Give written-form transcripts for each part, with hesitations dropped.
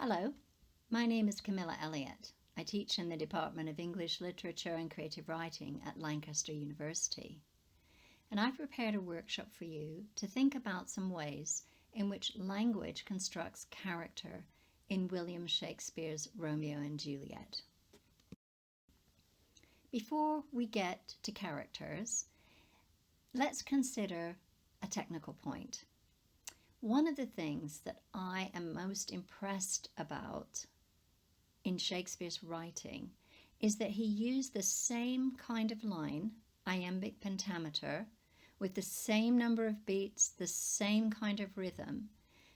Hello, my name is Camilla Elliott. I teach in the Department of English Literature and Creative Writing at Lancaster University. And I've prepared a workshop for you to think about some ways in which language constructs character in William Shakespeare's Romeo and Juliet. Before we get to characters, let's consider a technical point. One of the things that I am most impressed about in Shakespeare's writing is that he used the same kind of line, iambic pentameter, with the same number of beats, the same kind of rhythm,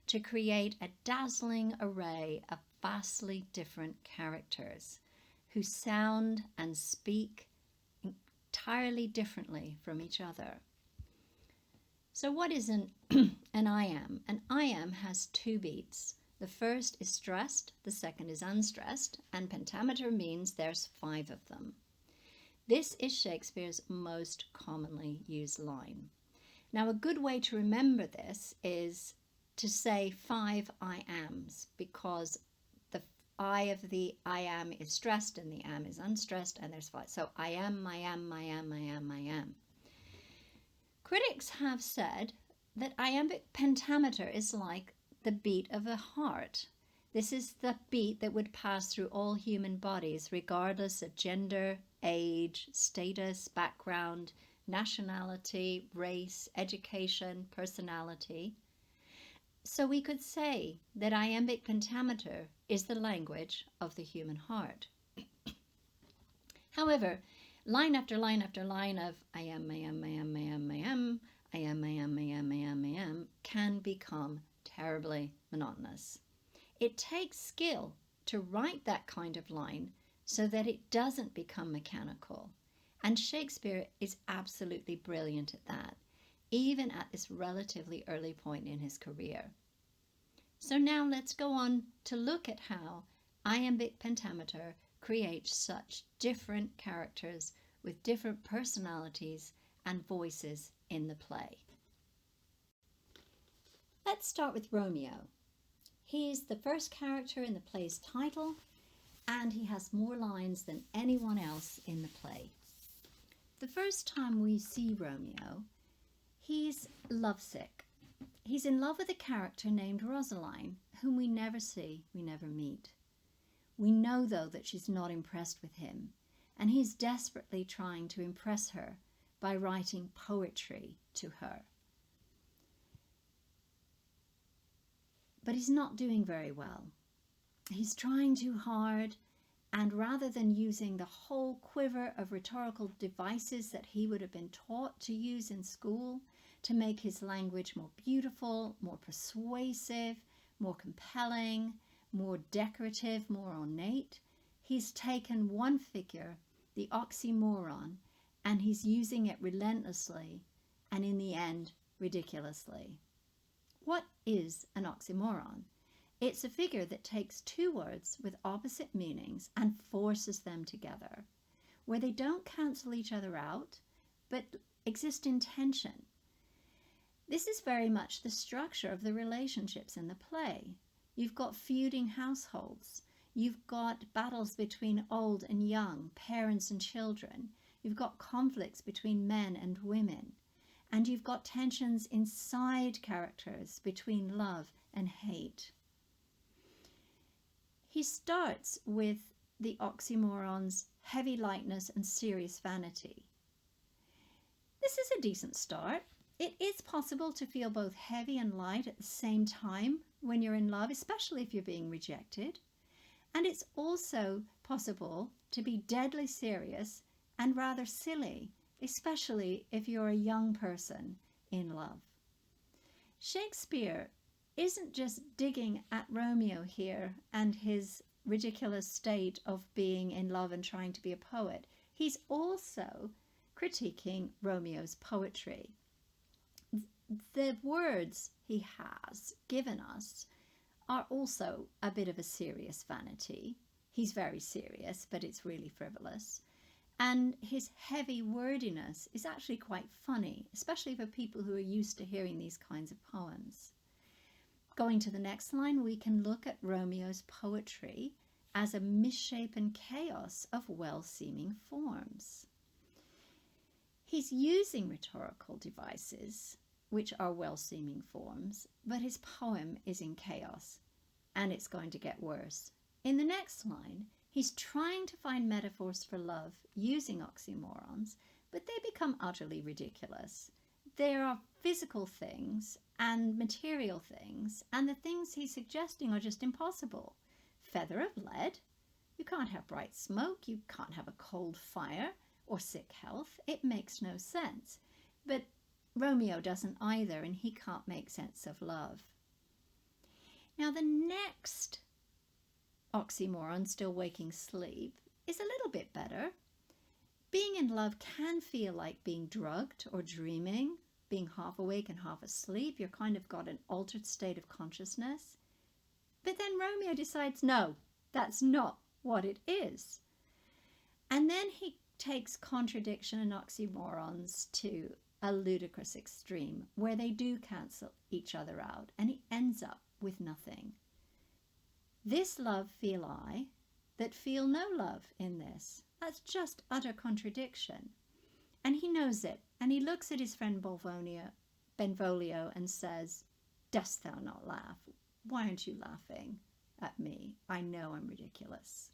to create a dazzling array of vastly different characters who sound and speak entirely differently from each other. So what is an iamb? An iamb has two beats. The first is stressed, the second is unstressed, and pentameter means there's 5 of them. This is Shakespeare's most commonly used line. Now, a good way to remember this is to say 5 iambs, because the I of the iamb is stressed and the am is unstressed, and there's 5. So I am, I am, I am, I am, I am. Critics have said that iambic pentameter is like the beat of a heart. This is the beat that would pass through all human bodies, regardless of gender, age, status, background, nationality, race, education, personality. So we could say that iambic pentameter is the language of the human heart. However, line after line after line of I am, I am, I am, I am, I am, I am, I am, I am, I am, I am can become terribly monotonous. It takes skill to write that kind of line so that it doesn't become mechanical. And Shakespeare is absolutely brilliant at that, even at this relatively early point in his career. So now let's go on to look at how iambic pentameter creates such different characters with different personalities and voices in the play. Let's start with Romeo. He's the first character in the play's title, and he has more lines than anyone else in the play. The first time we see Romeo, he's lovesick. He's in love with a character named Rosaline, whom we never see, we never meet. We know, though, that she's not impressed with him, and he's desperately trying to impress her by writing poetry to her. But he's not doing very well. He's trying too hard, and rather than using the whole quiver of rhetorical devices that he would have been taught to use in school to make his language more beautiful, more persuasive, more compelling, more decorative, more ornate, he's taken one figure, the oxymoron, and he's using it relentlessly and in the end ridiculously. What is an oxymoron? It's a figure that takes two words with opposite meanings and forces them together, where they don't cancel each other out, but exist in tension. This is very much the structure of the relationships in the play. You've got feuding households. You've got battles between old and young, parents and children. You've got conflicts between men and women. And you've got tensions inside characters between love and hate. He starts with the oxymorons heavy lightness and serious vanity. This is a decent start. It is possible to feel both heavy and light at the same time when you're in love, especially if you're being rejected. And it's also possible to be deadly serious and rather silly, especially if you're a young person in love. Shakespeare isn't just digging at Romeo here and his ridiculous state of being in love and trying to be a poet. He's also critiquing Romeo's poetry. The words he has given us are also a bit of a serious vanity. He's very serious, but it's really frivolous. And his heavy wordiness is actually quite funny, especially for people who are used to hearing these kinds of poems. Going to the next line, we can look at Romeo's poetry as a misshapen chaos of well-seeming forms. He's using rhetorical devices, which are well-seeming forms, but his poem is in chaos, and it's going to get worse. In the next line, he's trying to find metaphors for love using oxymorons, but they become utterly ridiculous. There are physical things and material things, and the things he's suggesting are just impossible. Feather of lead, you can't have bright smoke, you can't have a cold fire or sick health. It makes no sense. But Romeo doesn't either, and he can't make sense of love. Now the next oxymoron, still waking sleep, is a little bit better. Being in love can feel like being drugged or dreaming, being half awake and half asleep. You're kind of got an altered state of consciousness. But then Romeo decides, no, that's not what it is. And then he takes contradiction and oxymorons to a ludicrous extreme where they do cancel each other out, and he ends up with nothing. This love feel I, that feel no love in this. That's just utter contradiction. And he knows it, and he looks at his friend Benvolio and says, dost thou not laugh? Why aren't you laughing at me? I know I'm ridiculous.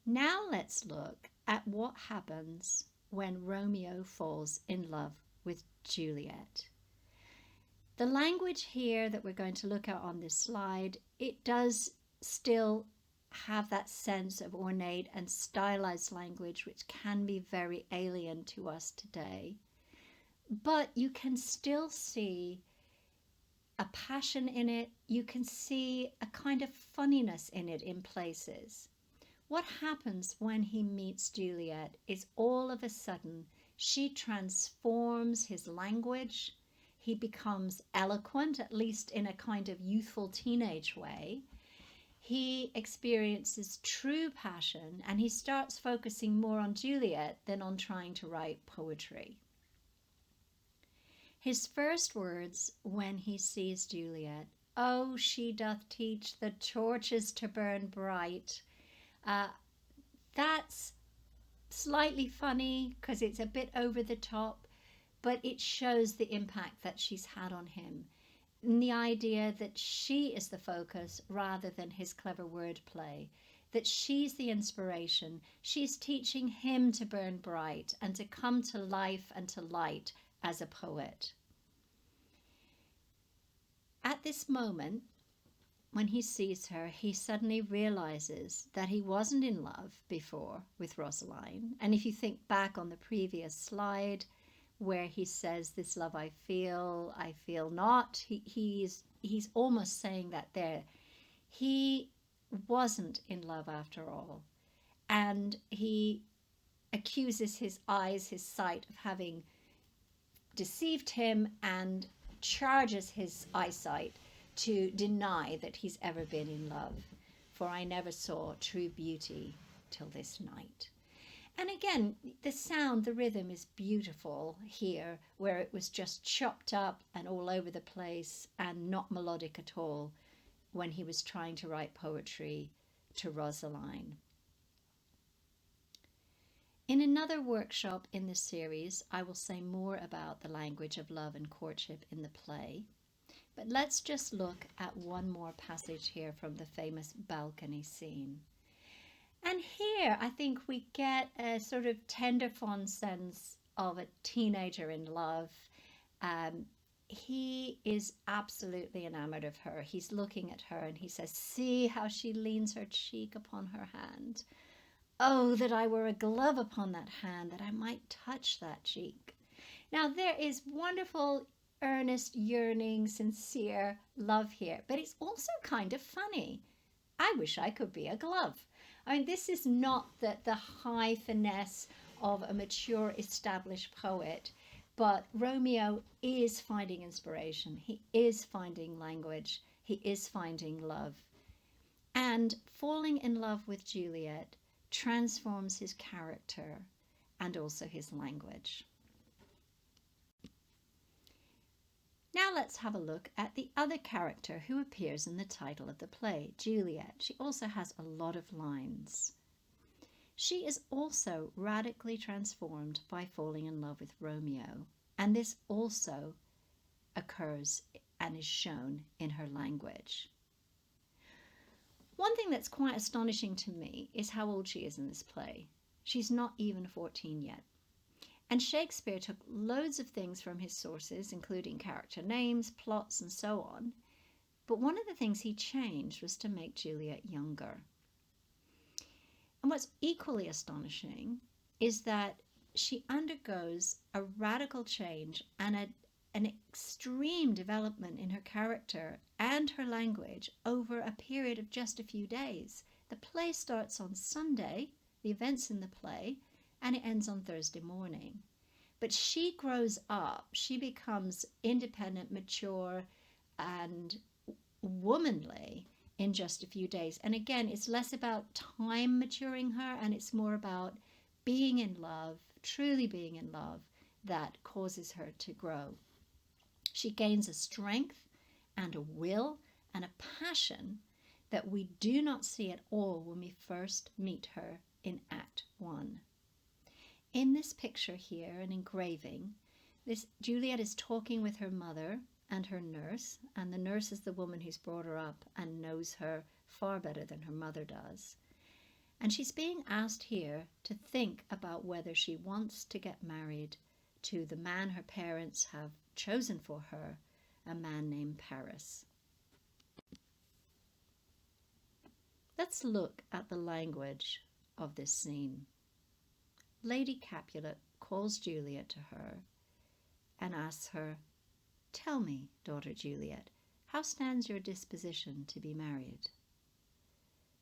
Now let's look at what happens when Romeo falls in love with Juliet. The language here that we're going to look at on this slide, it does still have that sense of ornate and stylized language, which can be very alien to us today. But you can still see a passion in it. You can see a kind of funniness in it in places. What happens when he meets Juliet is all of a sudden she transforms his language. He becomes eloquent, at least in a kind of youthful teenage way. He experiences true passion, and he starts focusing more on Juliet than on trying to write poetry. His first words when he sees Juliet, "Oh, she doth teach the torches to burn bright." That's slightly funny because it's a bit over the top, but it shows the impact that she's had on him. And the idea that she is the focus rather than his clever wordplay, that she's the inspiration. She's teaching him to burn bright and to come to life and to light as a poet. At this moment, when he sees her, he suddenly realizes that he wasn't in love before with Rosaline. And if you think back on the previous slide where he says, "This love I feel not," he's almost saying that there. He wasn't in love after all. And he accuses his eyes, his sight, of having deceived him and charges his eyesight to deny that he's ever been in love. "For I never saw true beauty till this night." And again, the sound, the rhythm is beautiful here, where it was just chopped up and all over the place and not melodic at all when he was trying to write poetry to Rosaline. In another workshop in this series, I will say more about the language of love and courtship in the play. But let's just look at one more passage here from the famous balcony scene. And here I think we get a sort of tender, fond sense of a teenager in love. He is absolutely enamored of her. He's looking at her and he says, "See how she leans her cheek upon her hand. Oh, that I were a glove upon that hand, that I might touch that cheek." Now there is wonderful, earnest, yearning, sincere love here, but it's also kind of funny. I wish I could be a glove. I mean, this is not the high finesse of a mature, established poet, but Romeo is finding inspiration. He is finding language. He is finding love. And falling in love with Juliet transforms his character and also his language. Now let's have a look at the other character who appears in the title of the play, Juliet. She also has a lot of lines. She is also radically transformed by falling in love with Romeo, and this also occurs and is shown in her language. One thing that's quite astonishing to me is how old she is in this play. She's not even 14 yet. And Shakespeare took loads of things from his sources, including character names, plots, and so on. But one of the things he changed was to make Juliet younger. And what's equally astonishing is that she undergoes a radical change and an extreme development in her character and her language over a period of just a few days. The play starts on Sunday, the events in the play, and it ends on Thursday morning. But she grows up, she becomes independent, mature, and womanly in just a few days. And again, it's less about time maturing her, and it's more about being in love, truly being in love, that causes her to grow. She gains a strength and a will and a passion that we do not see at all when we first meet her in Act 1. In this picture here, an engraving, Juliet is talking with her mother and her nurse, and the nurse is the woman who's brought her up and knows her far better than her mother does. And she's being asked here to think about whether she wants to get married to the man her parents have chosen for her, a man named Paris. Let's look at the language of this scene. Lady Capulet calls Juliet to her and asks her, "Tell me, daughter Juliet, how stands your disposition to be married?"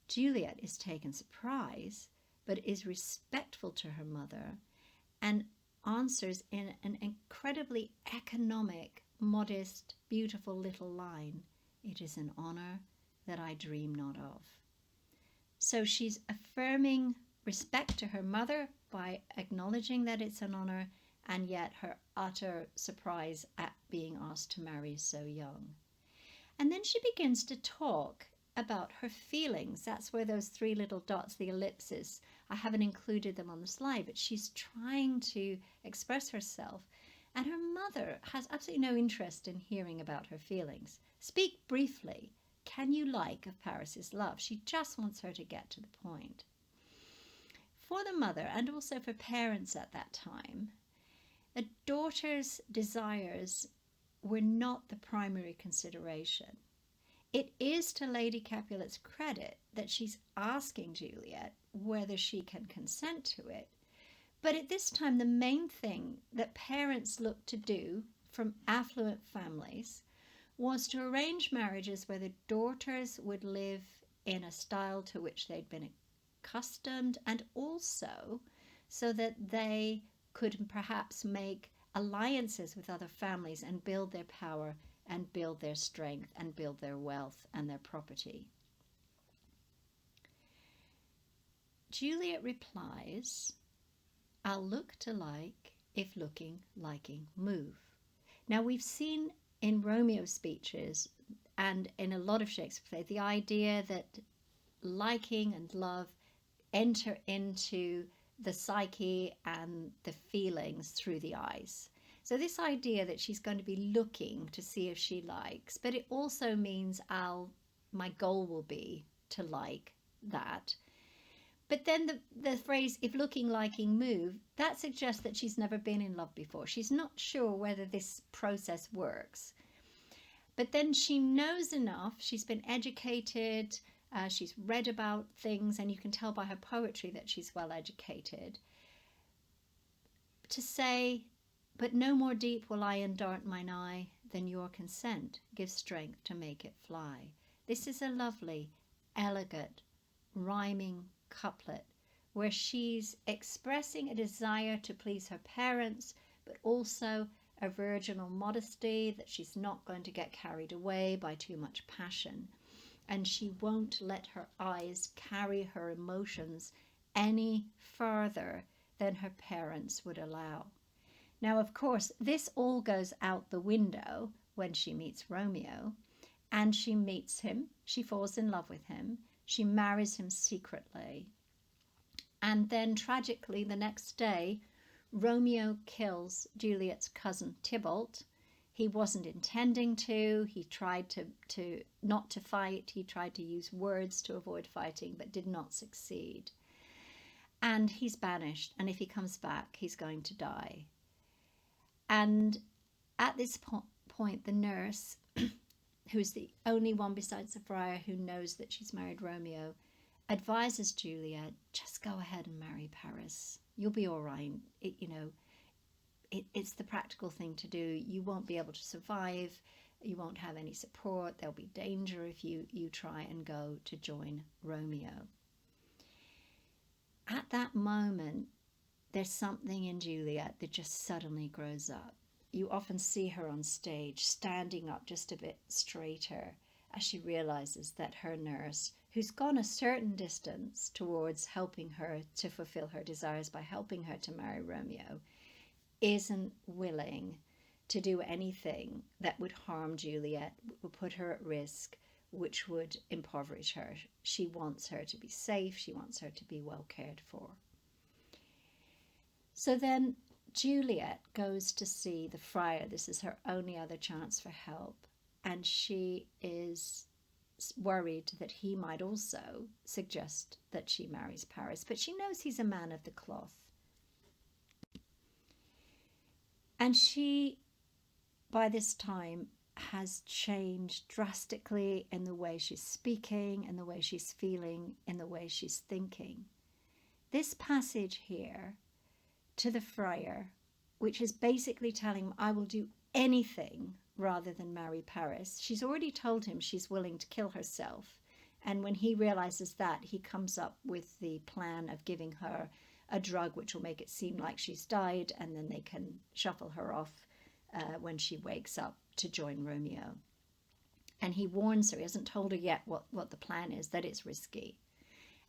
Juliet is taken surprise, but is respectful to her mother and answers in an incredibly economic, modest, beautiful little line, "It is an honor that I dream not of." So she's affirming respect to her mother by acknowledging that it's an honor, and yet her utter surprise at being asked to marry so young. And then she begins to talk about her feelings. That's where those three little dots, the ellipses, I haven't included them on the slide, but she's trying to express herself. And her mother has absolutely no interest in hearing about her feelings. Speak briefly. Can you like of Paris's love? She just wants her to get to the point. For the mother, and also for parents at that time, a daughter's desires were not the primary consideration. It is to Lady Capulet's credit that she's asking Juliet whether she can consent to it. But at this time, the main thing that parents looked to do from affluent families was to arrange marriages where the daughters would live in a style to which they'd been accustomed, and also so that they could perhaps make alliances with other families and build their power and build their strength and build their wealth and their property. Juliet replies, "I'll look to like if looking, liking move." Now we've seen in Romeo's speeches and in a lot of Shakespeare plays the idea that liking and love enter into the psyche and the feelings through the eyes. So this idea that she's going to be looking to see if she likes, but it also means my goal will be to like that. But then the phrase, "if looking, liking, move," that suggests that she's never been in love before. She's not sure whether this process works. But then she knows enough, she's been educated, she's read about things, and you can tell by her poetry that she's well educated, to say, "But no more deep will I endart mine eye than your consent gives strength to make it fly." This is a lovely, elegant, rhyming couplet where she's expressing a desire to please her parents, but also a virginal modesty, that she's not going to get carried away by too much passion. And she won't let her eyes carry her emotions any further than her parents would allow. Now, of course, this all goes out the window when she meets Romeo, and she meets him. She falls in love with him. She marries him secretly. And then tragically, the next day, Romeo kills Juliet's cousin Tybalt. He wasn't intending to. He tried to not to fight. He tried to use words to avoid fighting, but did not succeed. And he's banished. And if he comes back, he's going to die. And at this point, the nurse, who's the only one besides the friar who knows that she's married Romeo, advises Juliet, just go ahead and marry Paris. You'll be all right. It's the practical thing to do. You won't be able to survive. You won't have any support. There'll be danger if you try and go to join Romeo. At that moment, there's something in Juliet that just suddenly grows up. You often see her on stage standing up just a bit straighter as she realizes that her nurse, who's gone a certain distance towards helping her to fulfill her desires by helping her to marry Romeo, isn't willing to do anything that would harm Juliet, would put her at risk, which would impoverish her. She wants her to be safe. She wants her to be well cared for. So then Juliet goes to see the friar. This is her only other chance for help. And she is worried that he might also suggest that she marries Paris. But she knows he's a man of the cloth. And she, by this time, has changed drastically in the way she's speaking, in the way she's feeling, in the way she's thinking. This passage here to the friar, which is basically telling him, I will do anything rather than marry Paris. She's already told him she's willing to kill herself. And when he realizes that, he comes up with the plan of giving her a drug which will make it seem like she's died, and then they can shuffle her off when she wakes up to join Romeo. And he warns her, he hasn't told her yet what the plan is, that it's risky.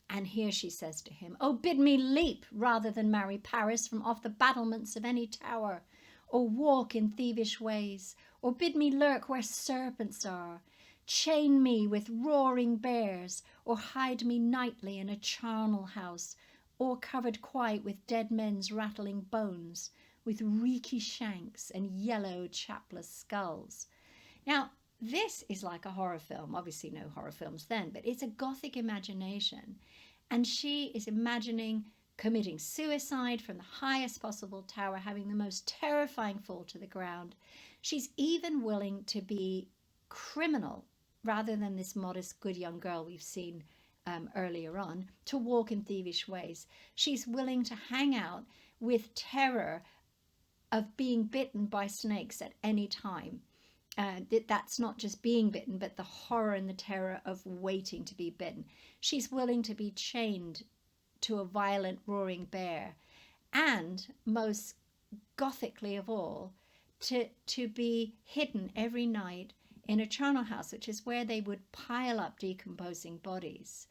And here she says to him, oh, bid me leap rather than marry Paris from off the battlements of any tower, or walk in thievish ways, or bid me lurk where serpents are, chain me with roaring bears, or hide me nightly in a charnel house, or covered quite with dead men's rattling bones, with reeky shanks and yellow chapless skulls. Now, this is like a horror film. Obviously no horror films then, but it's a Gothic imagination. And she is imagining committing suicide from the highest possible tower, having the most terrifying fall to the ground. She's even willing to be criminal rather than this modest, good young girl we've seen earlier on, to walk in thievish ways. She's willing to hang out with terror of being bitten by snakes at any time. That's not just being bitten, but the horror and the terror of waiting to be bitten. She's willing to be chained to a violent roaring bear, and most gothically of all, to be hidden every night in a charnel house, which is where they would pile up decomposing bodies.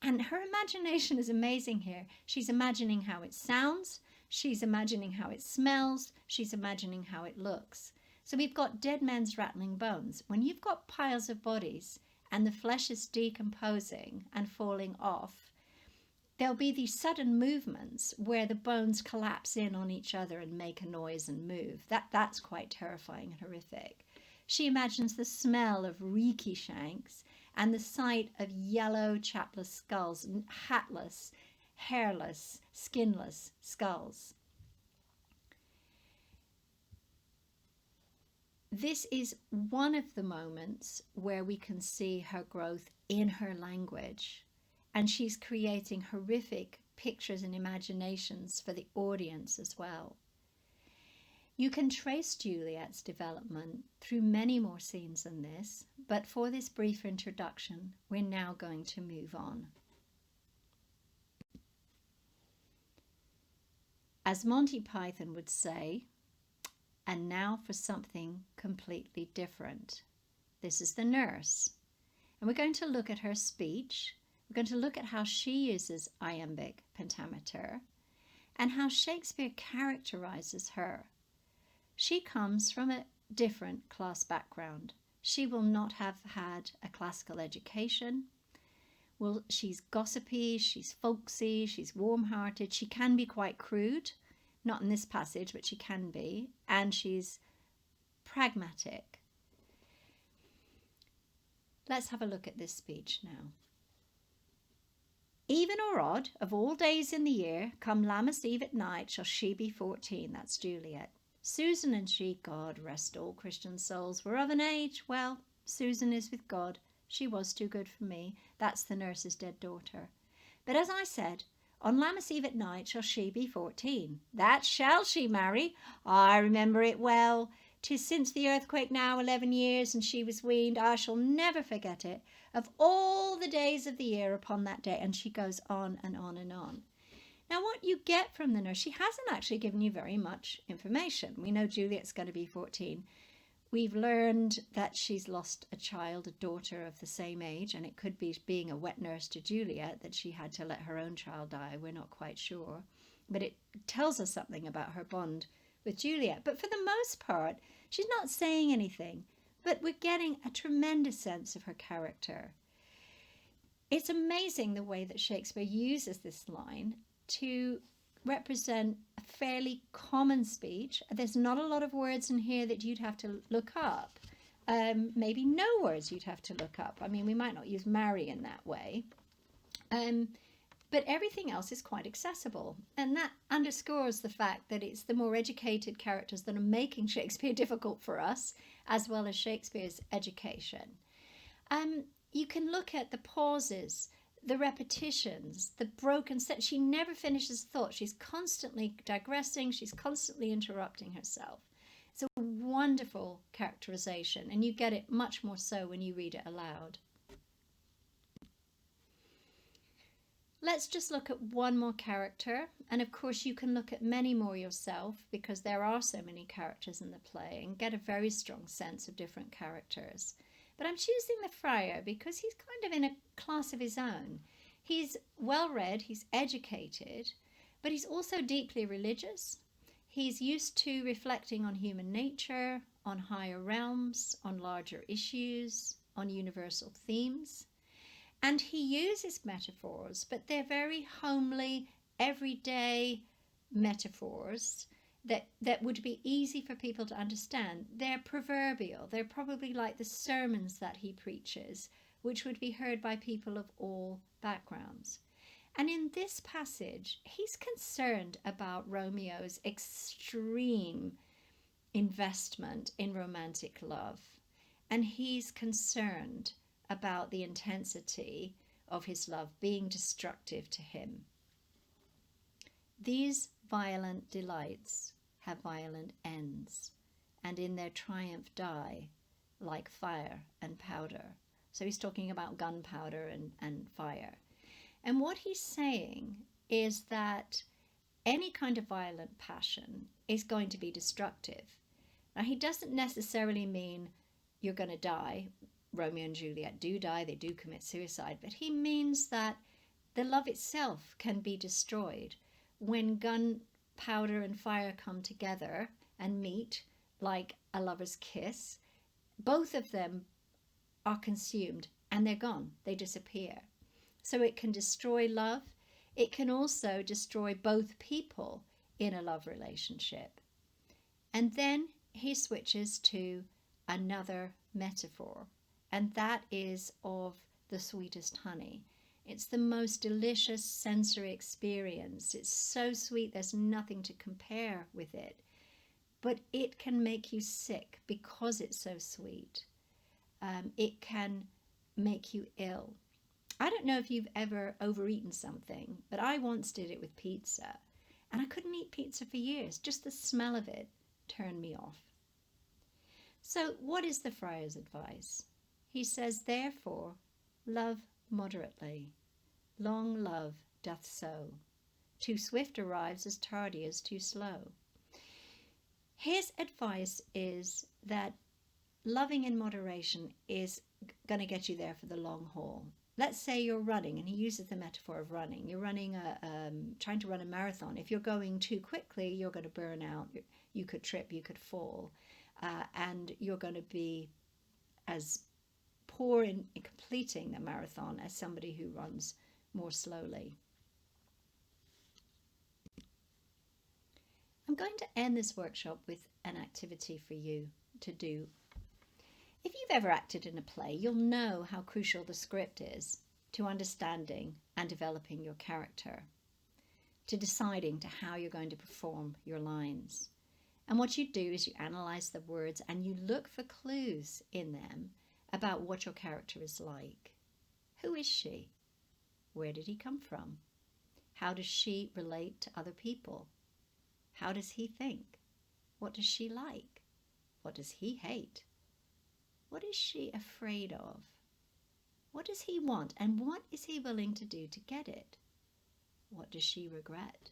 And her imagination is amazing here. She's imagining how it sounds, she's imagining how it smells, she's imagining how it looks. So we've got dead men's rattling bones. When you've got piles of bodies and the flesh is decomposing and falling off, there'll be these sudden movements where the bones collapse in on each other and make a noise and move. That's quite terrifying and horrific. She imagines the smell of reeky shanks and the sight of yellow chapless skulls, hatless, hairless, skinless skulls. This is one of the moments where we can see her growth in her language, and she's creating horrific pictures and imaginations for the audience as well. You can trace Juliet's development through many more scenes than this, but for this brief introduction, we're now going to move on. As Monty Python would say, and now for something completely different. This is the nurse. And we're going to look at her speech. We're going to look at how she uses iambic pentameter and how Shakespeare characterizes her. She comes from a different class background. She will not have had a classical education. Well, she's gossipy, she's folksy, she's warm-hearted. She can be quite crude, not in this passage, but she can be. And she's pragmatic. Let's have a look at this speech now. Even or odd, of all days in the year, come Lammas Eve at night, shall she be 14. That's Juliet. Susan and she, God rest all Christian souls, were of an age. Well, Susan is with God. She was too good for me. That's the nurse's dead daughter. But as I said, on Lammas Eve at night shall she be 14. That shall she, Mary. I remember it well. 'Tis since the earthquake now 11 years, and she was weaned. I shall never forget it. Of all the days of the year upon that day. And she goes on and on and on. Now, what you get from the nurse, she hasn't actually given you very much information. We know Juliet's going to be 14. We've learned that she's lost a child, a daughter of the same age, and it could be, being a wet nurse to Juliet, that she had to let her own child die. We're not quite sure. But it tells us something about her bond with Juliet. But for the most part, she's not saying anything, but we're getting a tremendous sense of her character. It's amazing the way that Shakespeare uses this line to represent a fairly common speech. There's not a lot of words in here that you'd have to look up. Maybe no words you'd have to look up. I mean, we might not use marry in that way. But everything else is quite accessible. And that underscores the fact that it's the more educated characters that are making Shakespeare difficult for us, as well as Shakespeare's education. You can look at the pauses, the repetitions, the broken set. She never finishes thought. She's constantly digressing. She's constantly interrupting herself. It's a wonderful characterization, and you get it much more so when you read it aloud. Let's just look at one more character, and of course you can look at many more yourself because there are so many characters in the play, and get a very strong sense of different characters. But I'm choosing the Friar because he's kind of in a class of his own. He's well read, he's educated, but he's also deeply religious. He's used to reflecting on human nature, on higher realms, on larger issues, on universal themes. And he uses metaphors, but they're very homely, everyday metaphors that would be easy for people to understand. They're proverbial. They're probably like the sermons that he preaches, which would be heard by people of all backgrounds. And in this passage, he's concerned about Romeo's extreme investment in romantic love. And he's concerned about the intensity of his love being destructive to him. These violent delights have violent ends, and in their triumph die like fire and powder. So he's talking about gunpowder and fire. And what he's saying is that any kind of violent passion is going to be destructive. Now, he doesn't necessarily mean you're going to die. Romeo and Juliet do die, they do commit suicide, but he means that the love itself can be destroyed when gunpowder and fire come together and meet like a lover's kiss. Both of them are consumed and they're gone, they disappear. So it can destroy love. It can also destroy both people in a love relationship. And then he switches to another metaphor, and that is of the sweetest honey. It's the most delicious sensory experience. It's so sweet, there's nothing to compare with it. But it can make you sick because it's so sweet. It can make you ill. I don't know if you've ever overeaten something, but I once did it with pizza. And I couldn't eat pizza for years. Just the smell of it turned me off. So what is the Friar's advice? He says, therefore, love moderately. Long love doth so. Too swift arrives as tardy as too slow. His advice is that loving in moderation is going to get you there for the long haul. Let's say you're running, and he uses the metaphor of running. You're running, trying to run a marathon. If you're going too quickly, you're going to burn out. You could trip, you could fall. and you're going to be as poor in completing the marathon as somebody who runs more slowly. I'm going to end this workshop with an activity for you to do. If you've ever acted in a play, you'll know how crucial the script is to understanding and developing your character, to deciding to how you're going to perform your lines. And what you do is you analyze the words and you look for clues in them about what your character is like. Who is she? Where did he come from? How does she relate to other people? How does he think? What does she like? What does he hate? What is she afraid of? What does he want, and what is he willing to do to get it? What does she regret?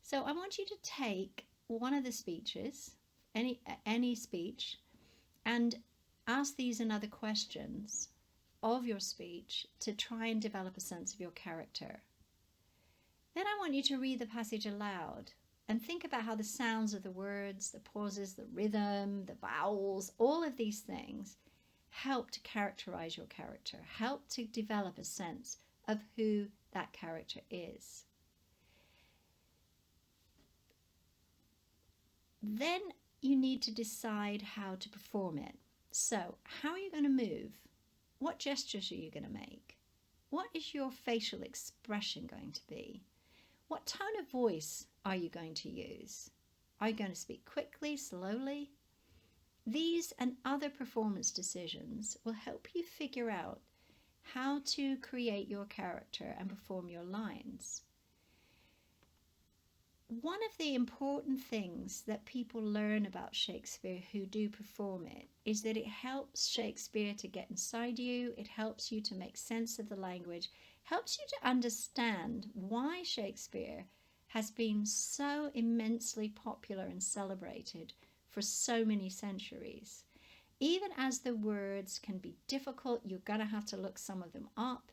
So I want you to take one of the speeches, any speech, and ask these and other questions of your speech to try and develop a sense of your character. Then I want you to read the passage aloud and think about how the sounds of the words, the pauses, the rhythm, the vowels, all of these things help to characterize your character, help to develop a sense of who that character is. Then you need to decide how to perform it. So, how are you going to move? What gestures are you going to make? What is your facial expression going to be? What tone of voice are you going to use? Are you going to speak quickly, slowly? These and other performance decisions will help you figure out how to create your character and perform your lines. One of the important things that people learn about Shakespeare who do perform it is that it helps Shakespeare to get inside you, it helps you to make sense of the language, helps you to understand why Shakespeare has been so immensely popular and celebrated for so many centuries. Even as the words can be difficult, you're going to have to look some of them up.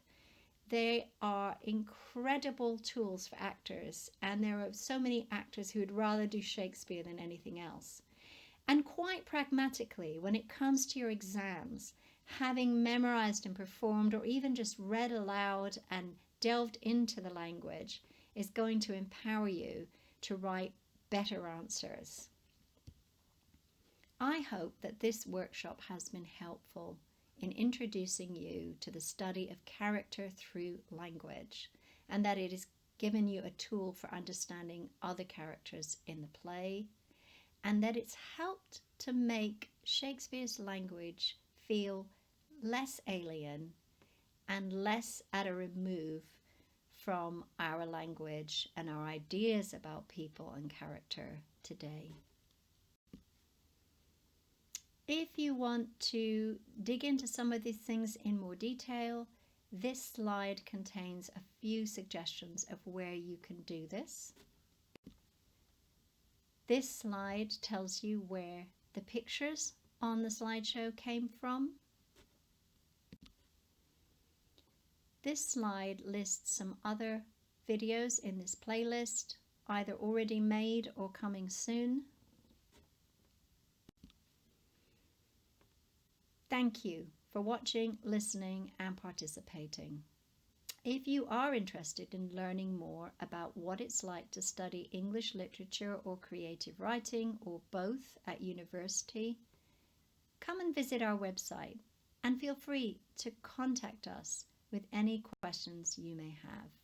They are incredible tools for actors, and there are so many actors who would rather do Shakespeare than anything else. And quite pragmatically, when it comes to your exams, having memorized and performed or even just read aloud and delved into the language is going to empower you to write better answers. I hope that this workshop has been helpful in introducing you to the study of character through language, and that it has given you a tool for understanding other characters in the play, and that it's helped to make Shakespeare's language feel less alien and less at a remove from our language and our ideas about people and character today. If you want to dig into some of these things in more detail, this slide contains a few suggestions of where you can do this. This slide tells you where the pictures on the slideshow came from. This slide lists some other videos in this playlist, either already made or coming soon. Thank you for watching, listening, and participating. If you are interested in learning more about what it's like to study English literature or creative writing, or both at university, come and visit our website and feel free to contact us with any questions you may have.